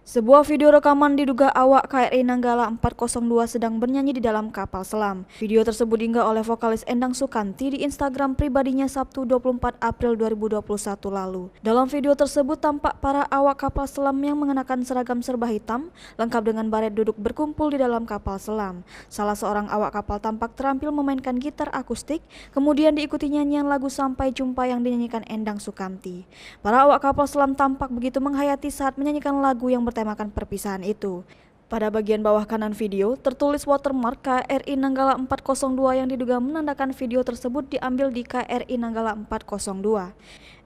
Sebuah video rekaman diduga awak KRI Nanggala 402 sedang bernyanyi di dalam kapal selam. Video tersebut diunggah oleh vokalis Endang Sukanti di Instagram pribadinya Sabtu 24 April 2021 lalu. Dalam video tersebut tampak para awak kapal selam yang mengenakan seragam serba hitam, lengkap dengan baret duduk berkumpul di dalam kapal selam. Salah seorang awak kapal tampak terampil memainkan gitar akustik, kemudian diikuti nyanyian lagu Sampai Jumpa yang dinyanyikan Endang Sukanti. Para awak kapal selam tampak begitu menghayati saat menyanyikan lagu yang bertemakan perpisahan itu. Pada bagian bawah kanan video, tertulis watermark KRI Nanggala 402 yang diduga menandakan video tersebut diambil di KRI Nanggala 402.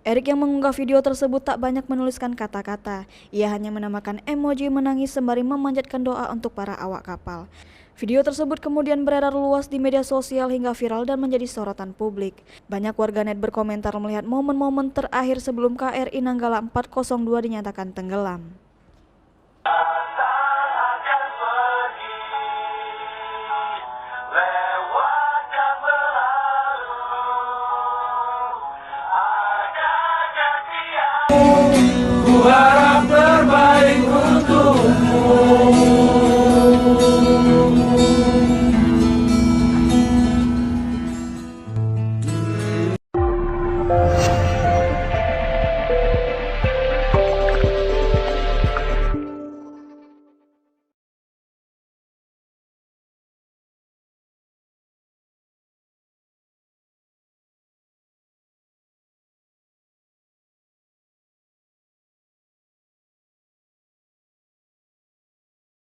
Erik yang mengunggah video tersebut tak banyak menuliskan kata-kata. Ia hanya menambahkan emoji menangis sembari memanjatkan doa untuk para awak kapal. Video tersebut kemudian beredar luas di media sosial hingga viral dan menjadi sorotan publik. Banyak warganet berkomentar melihat momen-momen terakhir sebelum KRI Nanggala 402 dinyatakan tenggelam. Ku